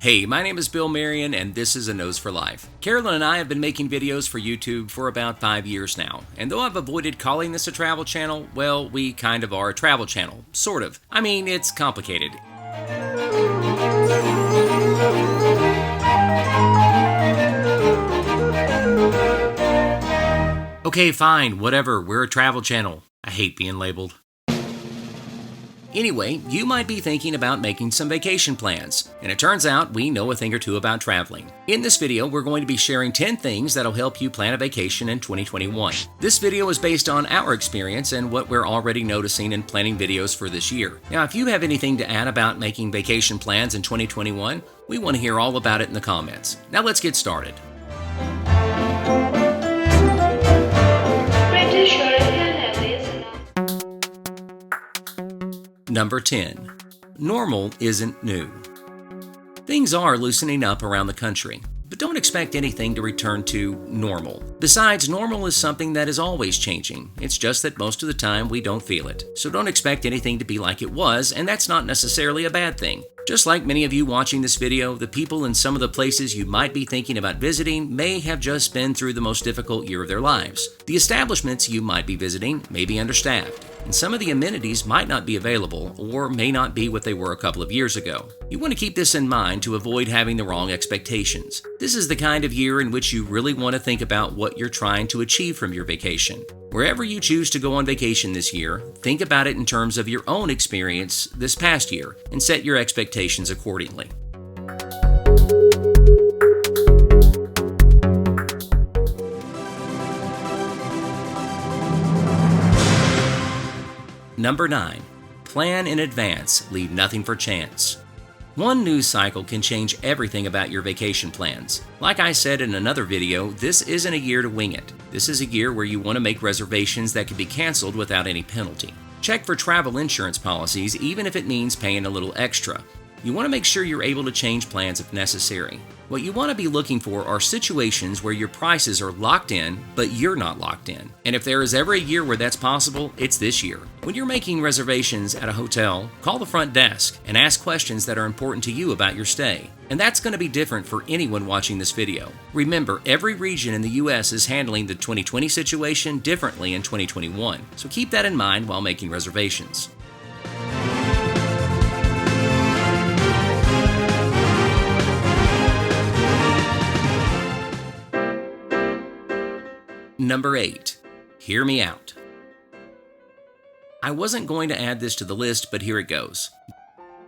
Hey, my name is Bill Marion, and this is A Nose for Life. Carolyn and I have been making videos for YouTube for about 5 years now, and though I've avoided calling this a travel channel, well, we kind of are a travel channel. Sort of. I mean, it's complicated. Okay, fine, whatever, we're a travel channel. I hate being labeled. Anyway, you might be thinking about making some vacation plans, and it turns out we know a thing or two about traveling. In this video, we're going to be sharing 10 things that'll help you plan a vacation in 2021. This video is based on our experience and what we're already noticing in planning videos for this year. Now, if you have anything to add about making vacation plans in 2021, we want to hear all about it in the comments. Now let's get started. Number 10. Normal isn't new. Things are loosening up around the country, but don't expect anything to return to normal. Besides, normal is something that is always changing. It's just that most of the time we don't feel it. So don't expect anything to be like it was, and that's not necessarily a bad thing. Just like many of you watching this video, the people in some of the places you might be thinking about visiting may have just been through the most difficult year of their lives. The establishments you might be visiting may be understaffed, and some of the amenities might not be available or may not be what they were a couple of years ago. You want to keep this in mind to avoid having the wrong expectations. This is the kind of year in which you really want to think about what you're trying to achieve from your vacation. Wherever you choose to go on vacation this year, think about it in terms of your own experience this past year and set your expectations accordingly. Number 9. Plan in advance, leave nothing for chance. One news cycle can change everything about your vacation plans. Like I said in another video, this isn't a year to wing it. This is a year where you want to make reservations that can be canceled without any penalty. Check for travel insurance policies even if it means paying a little extra. You want to make sure you're able to change plans if necessary. What you want to be looking for are situations where your prices are locked in, but you're not locked in. And if there is ever a year where that's possible, it's this year. When you're making reservations at a hotel, call the front desk and ask questions that are important to you about your stay. And that's going to be different for anyone watching this video. Remember, every region in the U.S. is handling the 2020 situation differently in 2021, so keep that in mind while making reservations. Number 8. Hear me out. I wasn't going to add this to the list, but here it goes.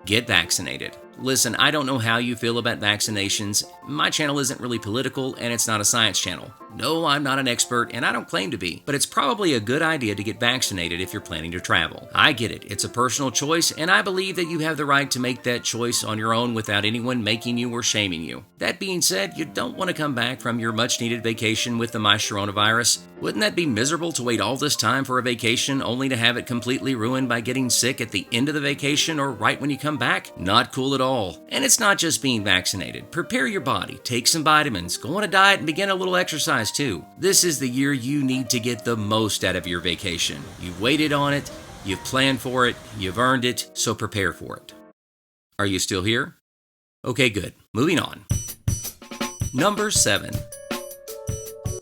Get vaccinated. Listen, I don't know how you feel about vaccinations. My channel isn't really political, and it's not a science channel. No, I'm not an expert, and I don't claim to be, but it's probably a good idea to get vaccinated if you're planning to travel. I get it. It's a personal choice, and I believe that you have the right to make that choice on your own without anyone making you or shaming you. That being said, you don't want to come back from your much-needed vacation with the coronavirus. Wouldn't that be miserable to wait all this time for a vacation only to have it completely ruined by getting sick at the end of the vacation or right when you come back? Not cool at all. And it's not just being vaccinated. Prepare your body, take some vitamins, go on a diet, and begin a little exercise too. This is the year you need to get the most out of your vacation. You've waited on it, you've planned for it, you've earned it, so prepare for it. Are you still here? Okay, good. Moving on. Number 7.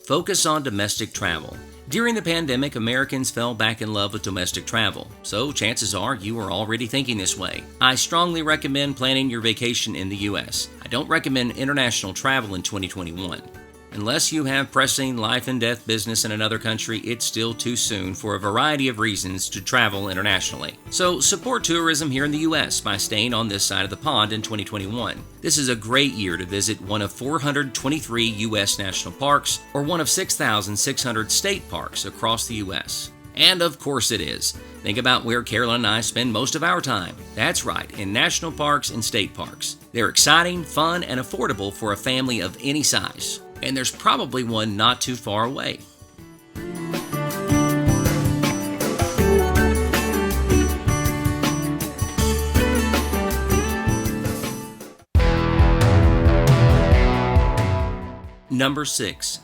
Focus on domestic travel. During the pandemic, Americans fell back in love with domestic travel, so chances are you are already thinking this way. I strongly recommend planning your vacation in the U.S. I don't recommend international travel in 2021. Unless you have pressing life and death business in another country, it's still too soon for a variety of reasons to travel internationally. So support tourism here in the U.S. by staying on this side of the pond in 2021. This is a great year to visit one of 423 U.S. national parks or one of 6,600 state parks across the U.S. And of course it is. Think about where Carolyn and I spend most of our time. That's right, in national parks and state parks. They're exciting, fun, and affordable for a family of any size. And there's probably one not too far away. Number 6.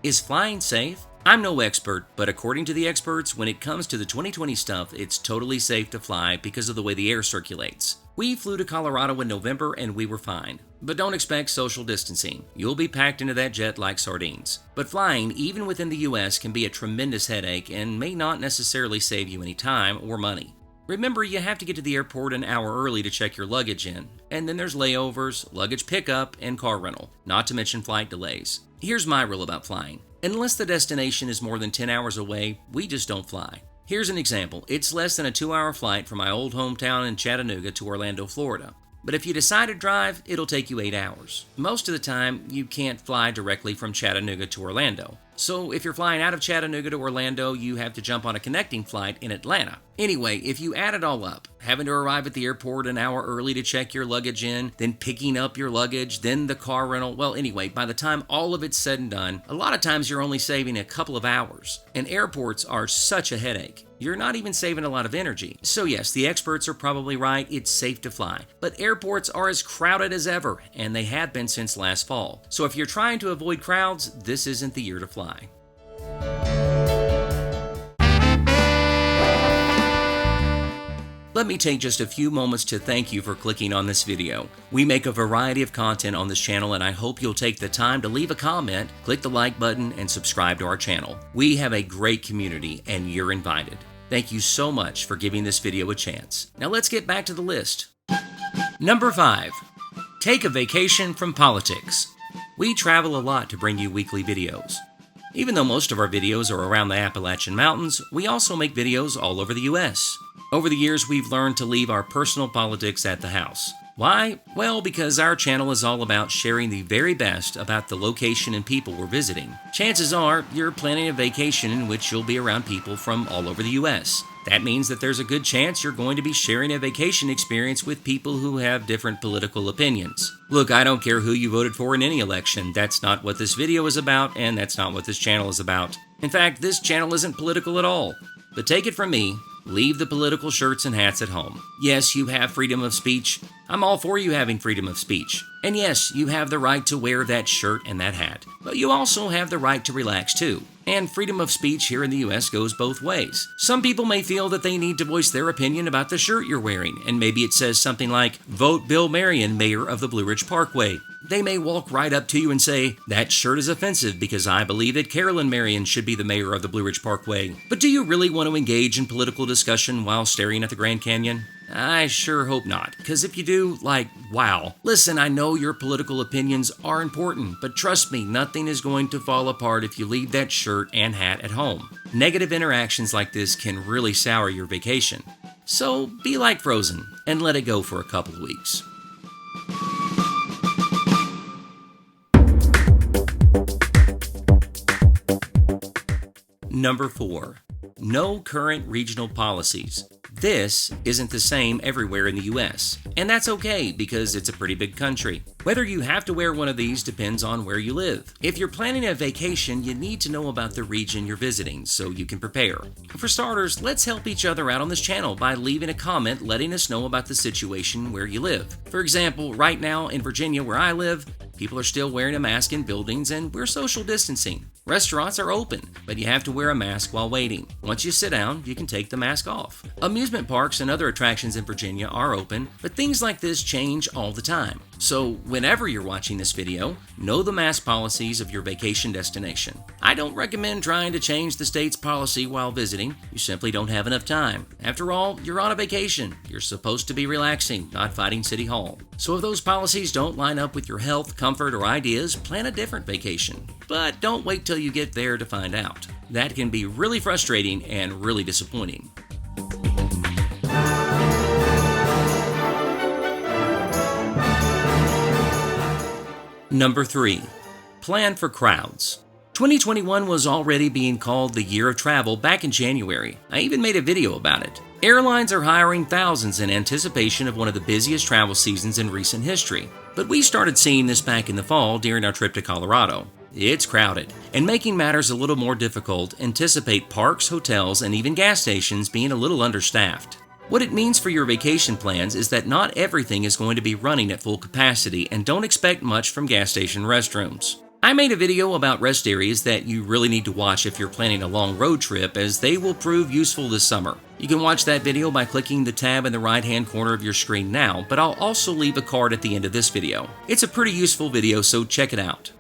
Is flying safe? I'm no expert, but according to the experts, when it comes to the 2020 stuff, it's totally safe to fly because of the way the air circulates. We flew to Colorado in November and we were fine. But don't expect social distancing. You'll be packed into that jet like sardines. But flying, even within the US, can be a tremendous headache and may not necessarily save you any time or money. Remember, you have to get to the airport an hour early to check your luggage in, and then there's layovers, luggage pickup, and car rental, not to mention flight delays. Here's my rule about flying. Unless the destination is more than 10 hours away, we just don't fly. Here's an example. It's less than a 2-hour flight from my old hometown in Chattanooga to Orlando, Florida. But if you decide to drive, it'll take you 8 hours. Most of the time, you can't fly directly from Chattanooga to Orlando. So if you're flying out of Chattanooga to Orlando, you have to jump on a connecting flight in Atlanta. Anyway, if you add it all up, having to arrive at the airport an hour early to check your luggage in, then picking up your luggage, then the car rental, well, anyway, by the time all of it's said and done, a lot of times you're only saving a couple of hours. And airports are such a headache. You're not even saving a lot of energy. So yes, the experts are probably right, it's safe to fly. But airports are as crowded as ever, and they have been since last fall. So if you're trying to avoid crowds, this isn't the year to fly. Let me take just a few moments to thank you for clicking on this video. We make a variety of content on this channel, and I hope you'll take the time to leave a comment, click the like button, and subscribe to our channel. We have a great community, and you're invited. Thank you so much for giving this video a chance. Now let's get back to the list. Number 5. Take a vacation from politics. We travel a lot to bring you weekly videos. Even though most of our videos are around the Appalachian Mountains, we also make videos all over the US. Over the years, we've learned to leave our personal politics at the house. Why? Well, because our channel is all about sharing the very best about the location and people we're visiting. Chances are, you're planning a vacation in which you'll be around people from all over the US. That means that there's a good chance you're going to be sharing a vacation experience with people who have different political opinions. Look, I don't care who you voted for in any election. That's not what this video is about, and that's not what this channel is about. In fact, this channel isn't political at all. But take it from me, leave the political shirts and hats at home. Yes, you have freedom of speech. I'm all for you having freedom of speech. And yes, you have the right to wear that shirt and that hat. But you also have the right to relax too. And freedom of speech here in the US goes both ways. Some people may feel that they need to voice their opinion about the shirt you're wearing, and maybe it says something like, "Vote Bill Marion, Mayor of the Blue Ridge Parkway." They may walk right up to you and say, "That shirt is offensive because I believe that Carolyn Marion should be the mayor of the Blue Ridge Parkway." But do you really want to engage in political discussion while staring at the Grand Canyon? I sure hope not, because if you do, wow. Listen, I know your political opinions are important, but trust me, nothing is going to fall apart if you leave that shirt and hat at home. Negative interactions like this can really sour your vacation. So be like Frozen and let it go for a couple of weeks. Number 4. No current regional policies. This isn't the same everywhere in the US, and that's okay because it's a pretty big country. Whether you have to wear one of these depends on where you live. If you're planning a vacation, you need to know about the region you're visiting so you can prepare. For starters, let's help each other out on this channel by leaving a comment letting us know about the situation where you live. For example, right now in Virginia where I live, people are still wearing a mask in buildings and we're social distancing. Restaurants are open, but you have to wear a mask while waiting. Once you sit down, you can take the mask off. Amusement parks and other attractions in Virginia are open, but things like this change all the time. So whenever you're watching this video, know the mask policies of your vacation destination. I don't recommend trying to change the state's policy while visiting. You simply don't have enough time. After all, you're on a vacation. You're supposed to be relaxing, not fighting City Hall. So if those policies don't line up with your health, comfort, or ideas, plan a different vacation. But don't wait till you get there to find out. That can be really frustrating and really disappointing. Number 3. Plan for crowds. 2021 was already being called the year of travel back in January. I even made a video about it. Airlines are hiring thousands in anticipation of one of the busiest travel seasons in recent history. But we started seeing this back in the fall during our trip to Colorado. It's crowded, and making matters a little more difficult, anticipate parks, hotels, and even gas stations being a little understaffed. What it means for your vacation plans is that not everything is going to be running at full capacity, and don't expect much from gas station restrooms. I made a video about rest areas that you really need to watch if you're planning a long road trip, as they will prove useful this summer. You can watch that video by clicking the tab in the right-hand corner of your screen now, but I'll also leave a card at the end of this video. It's a pretty useful video, so check it out.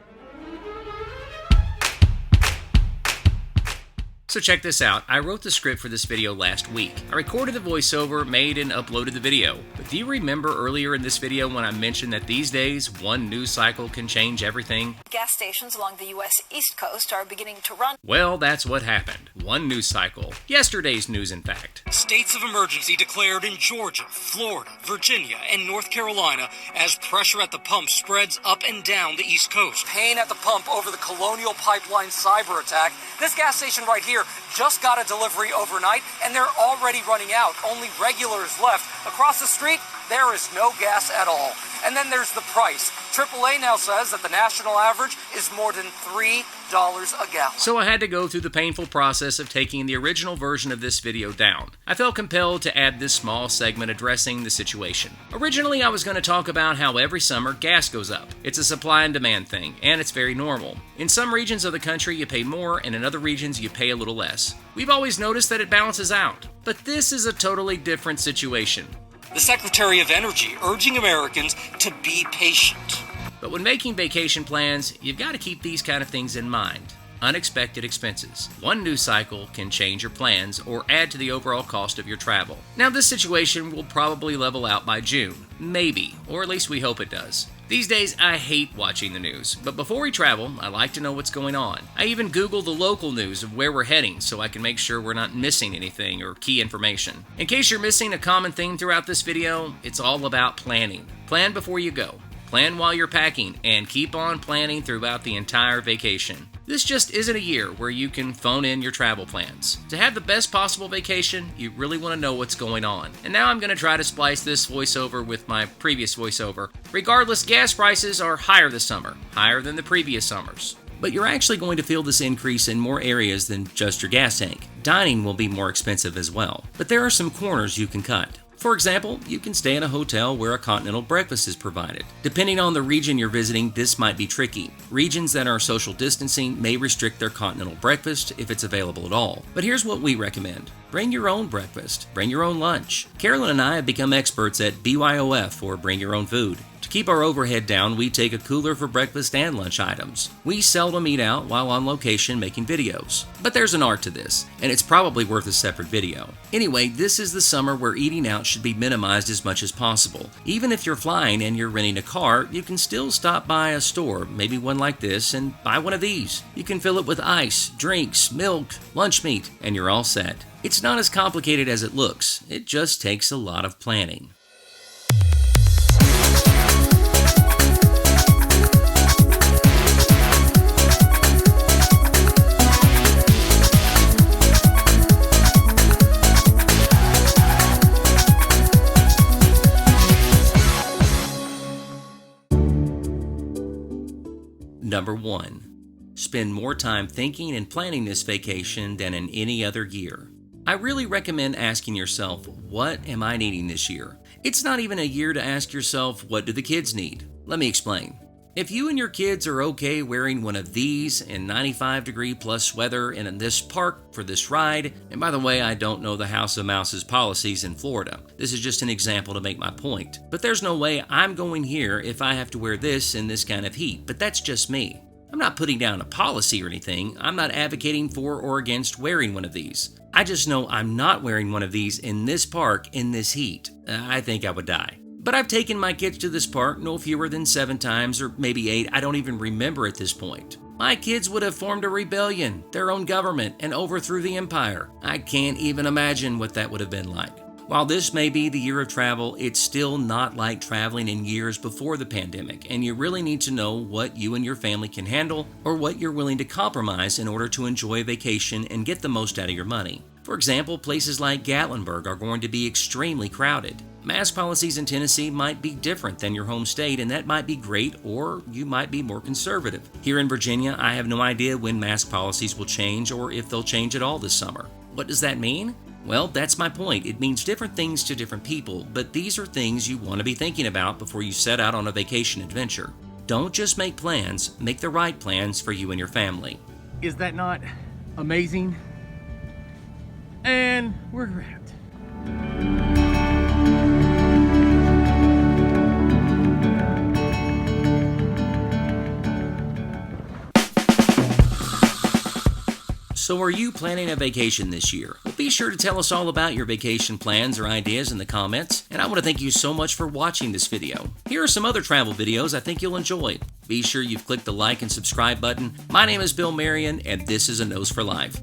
So check this out, I wrote the script for this video last week. I recorded the voiceover, made and uploaded the video. But do you remember earlier in this video when I mentioned that these days, one news cycle can change everything? Gas stations along the U.S. East Coast are beginning to run. Well, that's what happened. One news cycle. Yesterday's news, in fact. States of emergency declared in Georgia, Florida, Virginia, and North Carolina as pressure at the pump spreads up and down the East Coast. Pain at the pump over the Colonial Pipeline cyber attack. This gas station right here just got a delivery overnight, and they're already running out. Only regulars left. Across the street, there is no gas at all. And then there's the price. AAA now says that the national average is more than $3 a gallon. So I had to go through the painful process of taking the original version of this video down. I felt compelled to add this small segment addressing the situation. Originally, I was going to talk about how every summer gas goes up. It's a supply and demand thing, and it's very normal. In some regions of the country, you pay more, and in other regions, you pay a little less. We've always noticed that it balances out. But this is a totally different situation. The Secretary of Energy urging Americans to be patient. But when making vacation plans, you've got to keep these kind of things in mind. Unexpected expenses. One news cycle can change your plans or add to the overall cost of your travel. Now, this situation will probably level out by June. Maybe, or at least we hope it does. These days, I hate watching the news, but before we travel, I like to know what's going on. I even Google the local news of where we're heading so I can make sure we're not missing anything or key information. In case you're missing a common theme throughout this video, it's all about planning. Plan before you go. Plan while you're packing, and keep on planning throughout the entire vacation. This just isn't a year where you can phone in your travel plans. To have the best possible vacation, you really want to know what's going on. And now I'm going to try to splice this voiceover with my previous voiceover. Regardless, gas prices are higher this summer, higher than the previous summers. But you're actually going to feel this increase in more areas than just your gas tank. Dining will be more expensive as well. But there are some corners you can cut. For example, you can stay in a hotel where a continental breakfast is provided. Depending on the region you're visiting, this might be tricky. Regions that are social distancing may restrict their continental breakfast if it's available at all. But here's what we recommend. Bring your own breakfast. Bring your own lunch. Carolyn and I have become experts at BYOF, or Bring Your Own Food. To keep our overhead down, we take a cooler for breakfast and lunch items. We seldom eat out while on location making videos. But there's an art to this, and it's probably worth a separate video. Anyway, this is the summer where eating out should be minimized as much as possible. Even if you're flying and you're renting a car, you can still stop by a store, maybe one like this, and buy one of these. You can fill it with ice, drinks, milk, lunch meat, and you're all set. It's not as complicated as it looks. It just takes a lot of planning. Number 1. Spend more time thinking and planning this vacation than in any other year. I really recommend asking yourself, what am I needing this year? It's not even a year to ask yourself, what do the kids need? Let me explain. If you and your kids are okay wearing one of these in 95-degree-plus weather and in this park for this ride, and by the way, I don't know the House of Mouse's policies in Florida. This is just an example to make my point. But there's no way I'm going here if I have to wear this in this kind of heat, but that's just me. I'm not putting down a policy or anything. I'm not advocating for or against wearing one of these. I just know I'm not wearing one of these in this park in this heat. I think I would die. But I've taken my kids to this park no fewer than 7 times, or maybe 8, I don't even remember at this point. My kids would have formed a rebellion, their own government, and overthrew the empire. I can't even imagine what that would have been like. While this may be the year of travel, it's still not like traveling in years before the pandemic, and you really need to know what you and your family can handle or what you're willing to compromise in order to enjoy a vacation and get the most out of your money. For example, places like Gatlinburg are going to be extremely crowded. Mask policies in Tennessee might be different than your home state, and that might be great, or you might be more conservative. Here in Virginia, I have no idea when mask policies will change or if they'll change at all this summer. What does that mean? Well, that's my point. It means different things to different people, but these are things you want to be thinking about before you set out on a vacation adventure. Don't just make plans, make the right plans for you and your family. Is that not amazing? And we're wrapped. So are you planning a vacation this year? Well, be sure to tell us all about your vacation plans or ideas in the comments. And I want to thank you so much for watching this video. Here are some other travel videos I think you'll enjoy. Be sure you've clicked the like and subscribe button. My name is Bill Marion, and this is A Nose for Life.